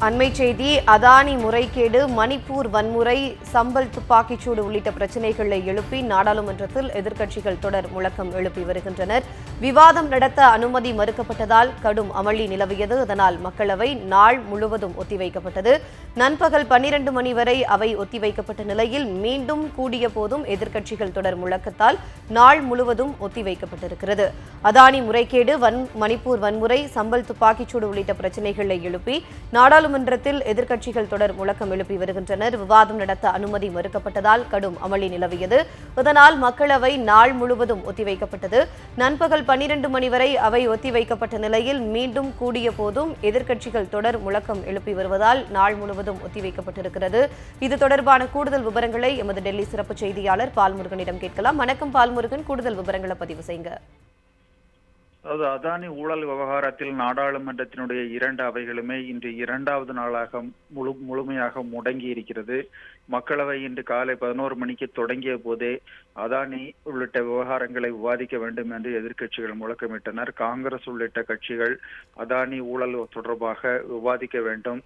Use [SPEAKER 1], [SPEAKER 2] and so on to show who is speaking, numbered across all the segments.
[SPEAKER 1] அண்மை செய்தி அதானி முறைகேடு, மணிப்பூர் வன்முறை, சம்பல் துப்பாக்கிச்சூடு உள்ளிட்ட பிரச்சினைகளை எழுப்பி நாடாளுமன்றத்தில் எதிர்க்கட்சிகள் தொடர் முழக்கம் எழுப்பி வருகின்றனர். விவாதம் நடத்த அனுமதி மறுக்கப்பட்டதால் கடும் அமளி நிலவியது. அதனால் மக்களவை நாள் முழுவதும் ஒத்திவைக்கப்பட்டது. நண்பகல் 12 மணி வரை அவை ஒத்திவைக்கப்பட்ட நிலையில் மீண்டும் கூடிய போதும் எதிர்க்கட்சிகள் தொடர் முழக்கத்தால் நாள் முழுவதும் ஒத்திவைக்கப்பட்டிருக்கிறது. அதானி முறைகேடு, மணிப்பூர் வன்முறை, சம்பல் துப்பாக்கிச்சூடு உள்ளிட்ட பிரச்சினைகளை எழுப்பி நாடாளுமன்றத்தில் எதிர்க்கட்சிகள் தொடர் முழக்கம் எழுப்பி வருகின்றனர். விவாதம் நடத்த அனுமதி மறுக்கப்பட்டதால் கடும் அமளி நிலவியது. இதனால் மக்களவை நாள் முழுவதும் ஒத்திவைக்கப்பட்டது. நண்பகல் 12 மணி வரை அவை ஒத்திவைக்கப்பட்ட நிலையில் மீண்டும் கூடிய போதும் எதிர்க்கட்சிகள் தொடர் முழக்கம் எழுப்பி வருவதால் நாள் முழுவதும் ஒத்திவைக்கப்பட்டிருக்கிறது. இது தொடர்பான கூடுதல் விவரங்களை எமது டெல்லி சிறப்பு செய்தியாளர் பால்முருகனிடம் கேட்கலாம். வணக்கம் பால்முருகன், கூடுதல் விவரங்களை பதிவு செய்யுங்க.
[SPEAKER 2] அதாவது அதானி ஊழல் விவகாரத்தில் நாடாளுமன்றத்தினுடைய 2 அவைகளுமே இன்று 2வது நாளாக முழுமையாக முடங்கி இருக்கிறது. மக்களவை இன்று காலை 11 மணிக்கு தொடங்கிய போதே அதானி உள்ளிட்ட விவகாரங்களை விவாதிக்க வேண்டும் என்று எதிர்க்கட்சிகள் முழக்கமிட்டனர். காங்கிரஸ் உள்ளிட்ட கட்சிகள் அதானி ஊழல் தொடர்பாக விவாதிக்க வேண்டும்,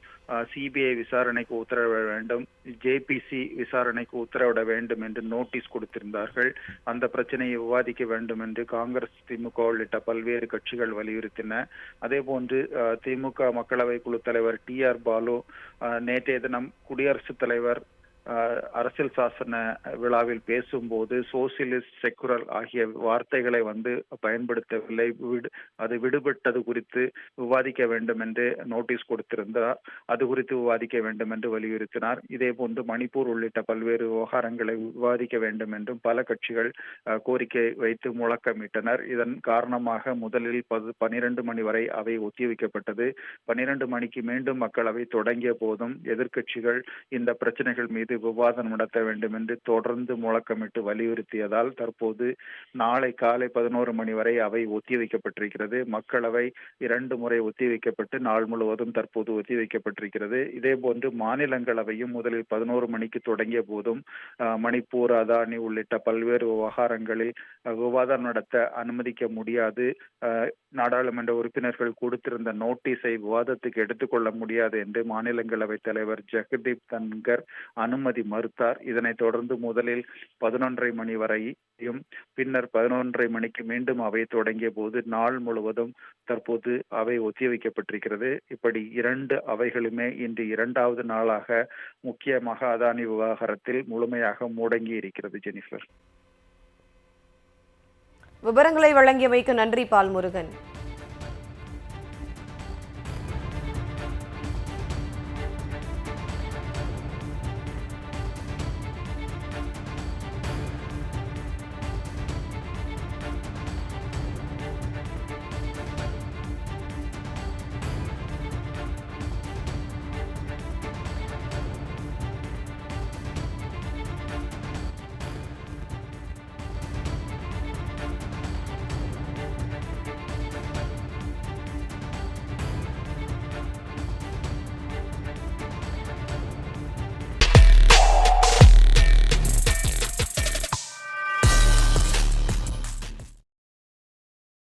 [SPEAKER 2] சிபிஐ விசாரணைக்கு உத்தரவிட வேண்டும், ஜேபிசி விசாரணைக்கு உத்தரவிட வேண்டும் என்று நோட்டீஸ் கொடுத்திருந்தார்கள். அந்த பிரச்சனையை விவாதிக்க வேண்டும் என்று காங்கிரஸ், திமுக உள்ளிட்ட பல்வேறு கட்சிகள் வலியுறுத்தின. அதே போன்று திமுக மக்களவை குழு தலைவர் TR பாலு நேற்றைய தினம் குடியரசுத் தலைவர் அரசியல் சாசன விழாவில் பேசும்போது சோசியலிஸ்ட், செக்குலர் ஆகிய வார்த்தைகளை பயன்படுத்தவில்லை. அது விடுபட்டது குறித்து விவாதிக்க வேண்டும் என்று நோட்டீஸ் கொடுத்திருந்தார். அது குறித்து விவாதிக்க வேண்டும் என்று வலியுறுத்தினார். இதே போன்று மணிப்பூர் உள்ளிட்ட பல்வேறு விவகாரங்களை விவாதிக்க வேண்டும் என்றும் பல கட்சிகள் கோரிக்கை வைத்து முழக்கமிட்டனர். இதன் காரணமாக முதலில் 12 மணி வரை அவை ஒத்திவைக்கப்பட்டது. 12 மணிக்கு மீண்டும் மக்களவை தொடங்கிய போதும் எதிர்க்கட்சிகள் இந்த பிரச்சனைகள் மீது விவாதம் நடத்த வேண்டும் என்று தொடர்ந்து முழக்கமிட்டு வலியுறுத்தியதால் தற்போது நாளை காலை 11 மணி வரை அவை ஒத்திவைக்கப்பட்டிருக்கிறது. மக்களவை 2 முறை ஒத்திவைக்கப்பட்டு நாள் முழுவதும் தற்போது ஒத்திவைக்கப்பட்டிருக்கிறது. இதே போன்று மாநிலங்களவையும் முதலில் 11 மணிக்கு தொடங்கிய போதும் மணிப்பூர், அதானி உள்ளிட்ட பல்வேறு விவகாரங்களில் விவாதம் நடத்த அனுமதிக்க முடியாது, நாடாளுமன்ற உறுப்பினர்கள் கொடுத்திருந்த நோட்டீஸை விவாதத்துக்கு எடுத்துக்கொள்ள முடியாது என்று மாநிலங்களவை தலைவர் ஜெகதீப் தன்கர் அனுமதி மறுத்தார். இதனைத் தொடர்ந்து முதலில் 11:30 மணி வரையும் பின்னர் 11:30 மணிக்கு மீண்டும் அவை தொடங்கிய போது நாள் முழுவதும் தற்போது அவை ஒத்திவைக்கப்பட்டிருக்கிறது. இப்படி 2 அவைகளுமே இன்று 2வது நாளாக முக்கியமாக அதானி விவகாரத்தில் முழுமையாக முடங்கி இருக்கிறது. ஜெனிஃபர்,
[SPEAKER 1] விவரங்களை வழங்கியமைக்கு நன்றி பால்முருகன்.